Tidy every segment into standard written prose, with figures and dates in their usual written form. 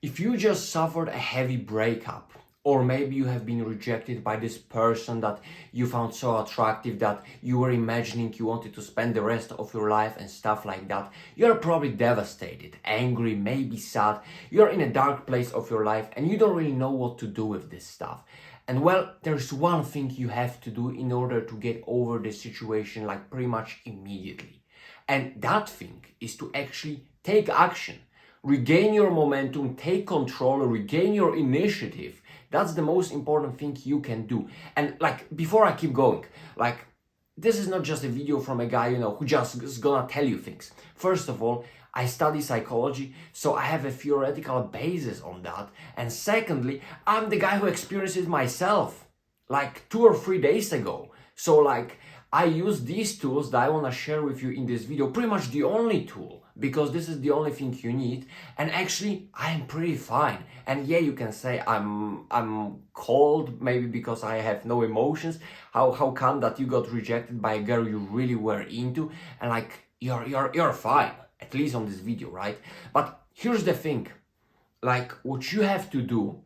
If you just suffered a heavy breakup, or maybe you have been rejected by this person that you found so attractive that you were imagining you wanted to spend the rest of your life and stuff like that, you're probably devastated, angry, maybe sad. You're in a dark place of your life and you don't really know what to do with this stuff. And well, there's one thing you have to do in order to get over this situation, like pretty much immediately. And that thing is to actually take action. Regain your momentum, take control, regain your initiative. That's the most important thing you can do. And like, before I keep going, like, this is not just a video from a guy, who just is gonna tell you things. First of all, I study psychology, so I have a theoretical basis on that. And secondly, I'm the guy who experienced it myself, like 2 or 3 days ago. So like, I use these tools that I want to share with you in this video, pretty much the only tool, because this is the only thing you need. And actually, I am pretty fine. And yeah, you can say I'm cold, maybe because I have no emotions. How come that you got rejected by a girl you really were into, and like you're fine, at least on this video, right? But here's the thing, like what you have to do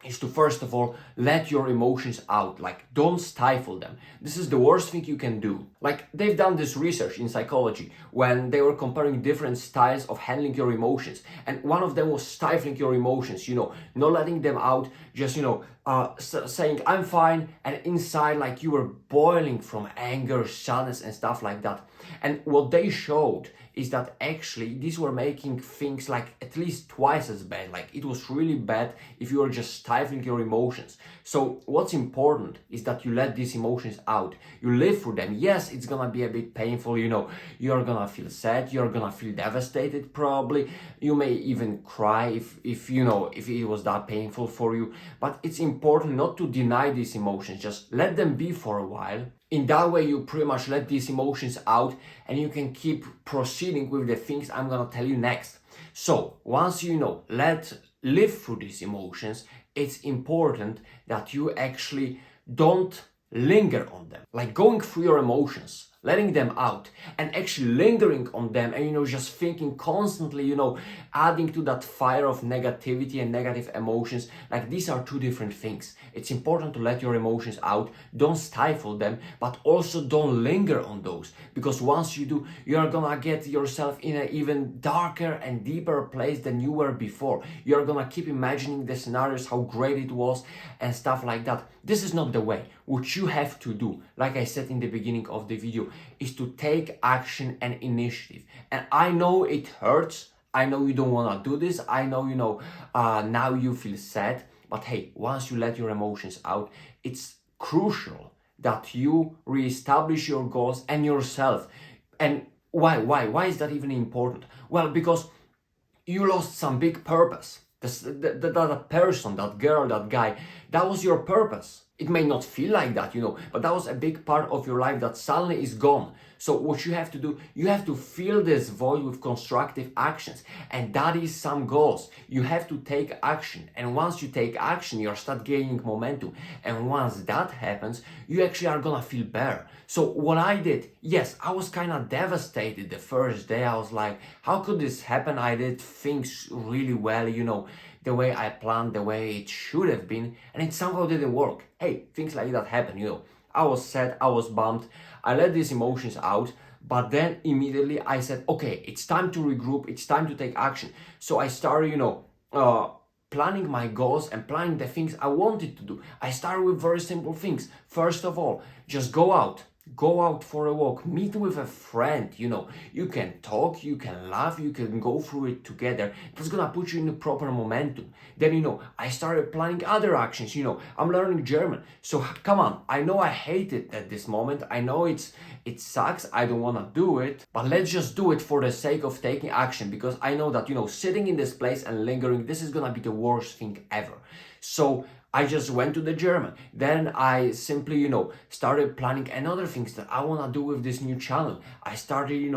is to first of all let your emotions out. Like, don't stifle them. This is the worst thing you can do. Like, they've done this research in psychology when they were comparing different styles of handling your emotions, and one of them was stifling your emotions, not letting them out, just saying I'm fine, and inside like you were boiling from anger, sadness and stuff like that. And what they showed is that actually these were making things like at least twice as bad. Like, it was really bad if you were just stifling your emotions. So what's important is that you let these emotions out. You live through them. Yes, it's gonna be a bit painful, you're gonna feel sad, you're gonna feel devastated probably. You may even cry if it was that painful for you. But it's important not to deny these emotions. Just let them be for a while. In that way, you pretty much let these emotions out and you can keep proceeding with the things I'm gonna tell you next. So once live through these emotions, it's important that you actually don't linger on them. Like, going through your emotions, letting them out, and actually lingering on them, and just thinking constantly, adding to that fire of negativity and negative emotions. Like, these are two different things. It's important to let your emotions out, don't stifle them, but also don't linger on those, because once you do, you're gonna get yourself in an even darker and deeper place than you were before. You're gonna keep imagining the scenarios, how great it was and stuff like that. This is not the way. What you have to do, like I said in the beginning of the video, is to take action and initiative. And I know it hurts. I know you don't want to do this. I know, now you feel sad. But hey, once you let your emotions out, it's crucial that you reestablish your goals and yourself. And why is that even important? Well, because you lost some big purpose. That person, that girl, that guy, that was your purpose. It may not feel like that, but that was a big part of your life that suddenly is gone. So what you have to do, you have to fill this void with constructive actions. And that is some goals. You have to take action. And once you take action, you start gaining momentum. And once that happens, you actually are gonna feel better. So what I did, yes, I was kind of devastated the first day. I was like, how could this happen? I did things really well, the way I planned, the way it should have been, and it somehow didn't work. Hey, things like that happen, I was sad, I was bummed, I let these emotions out, but then immediately I said, okay, it's time to regroup, it's time to take action. So I started, planning my goals and planning the things I wanted to do. I started with very simple things. First of all, just go out for a walk, meet with a friend, you can talk, you can laugh, you can go through it together. That's gonna put you in the proper momentum. Then, I started planning other actions. I'm learning German, so come on, I know I hate it at this moment, I know it sucks, I don't want to do it, but let's just do it for the sake of taking action, because I know that, sitting in this place and lingering, this is gonna be the worst thing ever. So I just went to the German. Then I simply, started planning another things that I want to do with this new channel. I started,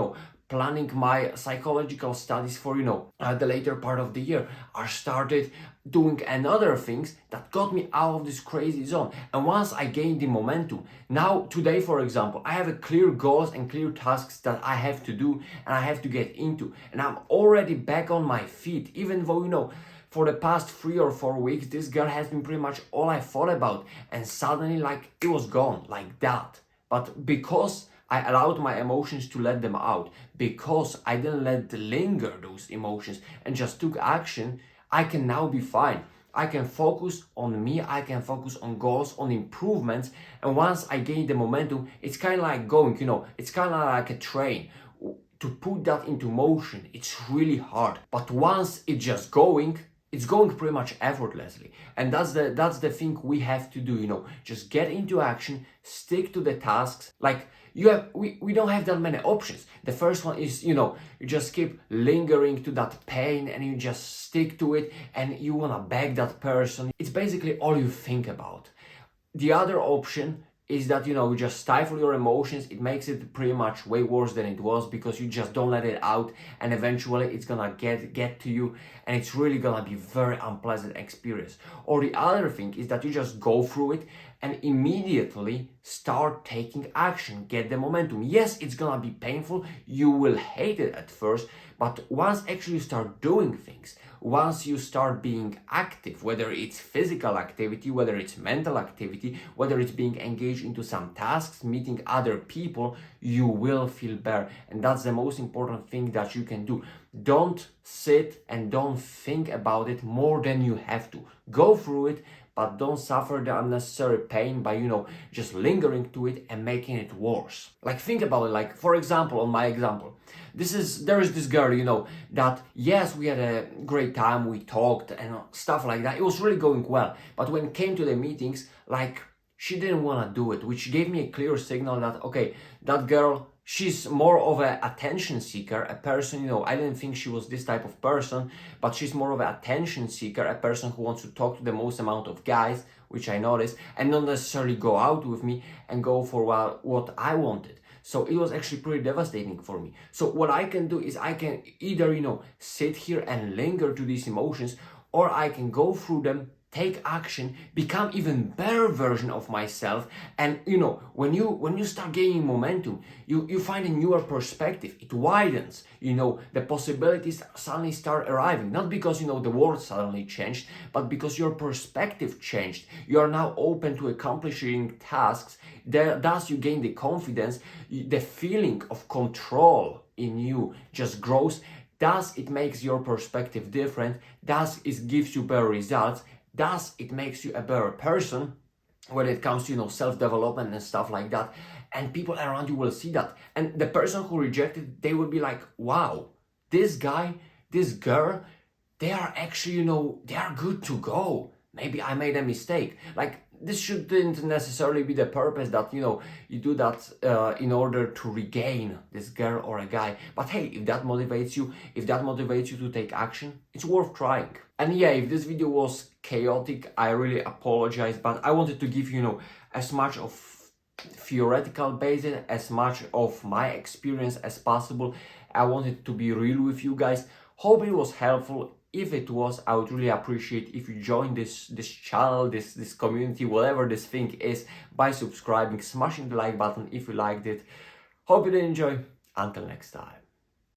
planning my psychological studies for, the later part of the year. I started doing another things that got me out of this crazy zone. And once I gained the momentum, now today, for example, I have a clear goals and clear tasks that I have to do and I have to get into. And I'm already back on my feet, even though, for the past 3 or 4 weeks, this girl has been pretty much all I thought about, and suddenly like it was gone like that. But because I allowed my emotions to let them out, because I didn't let linger those emotions and just took action, I can now be fine. I can focus on me, I can focus on goals, on improvements, and once I gain the momentum, it's kind of like going, it's kind of like a train. To put that into motion, it's really hard. But once it's just going, it's going pretty much effortlessly. And that's the thing we have to do, just get into action, stick to the tasks. Like we don't have that many options. The first one is, you just keep lingering to that pain and you just stick to it and you wanna beg that person. It's basically all you think about. The other option is that, you just stifle your emotions. It makes it pretty much way worse than it was because you just don't let it out, and eventually it's gonna get to you, and it's really gonna be very unpleasant experience. Or the other thing is that you just go through it and immediately start taking action, get the momentum. Yes, it's gonna be painful, you will hate it at first, but once actually you start doing things, once you start being active, whether it's physical activity, whether it's mental activity, whether it's being engaged into some tasks, meeting other people, you will feel better. And that's the most important thing that you can do. Don't sit and don't think about it more than you have to. Go through it, but don't suffer the unnecessary pain by, just lingering to it and making it worse. Like, think about it, like, for example, on my example, there is this girl, that, yes, we had a great time, we talked and stuff like that. It was really going well. But when it came to the meetings, like, she didn't want to do it, which gave me a clear signal that, okay, that girl, she's more of an attention seeker, a person, I didn't think she was this type of person, but she's more of an attention seeker, a person who wants to talk to the most amount of guys, which I noticed, and not necessarily go out with me and go for what I wanted. So it was actually pretty devastating for me. So what I can do is I can either, sit here and linger to these emotions, or I can go through them, take action, become even better version of myself. And when you start gaining momentum, you find a newer perspective. It widens, the possibilities suddenly start arriving, not because the world suddenly changed, but because your perspective changed. You are now open to accomplishing tasks. Thus you gain the confidence, the feeling of control in you just grows. Thus it makes your perspective different. Thus it gives you better results. Thus, it makes you a better person when it comes to, self-development and stuff like that. And people around you will see that. And the person who rejected, they will be like, wow, this guy, this girl, they are actually, they are good to go. Maybe I made a mistake. Like, this shouldn't necessarily be the purpose that, you do that in order to regain this girl or a guy. But hey, if that motivates you to take action, it's worth trying. And yeah, if this video was chaotic, I really apologize, but I wanted to give as much of theoretical basis, as much of my experience as possible. I wanted to be real with you guys. Hope it was helpful. If it was, I would really appreciate if you join this channel, this community, whatever this thing is, by subscribing, smashing the like button if you liked it. Hope you did enjoy. Until next time.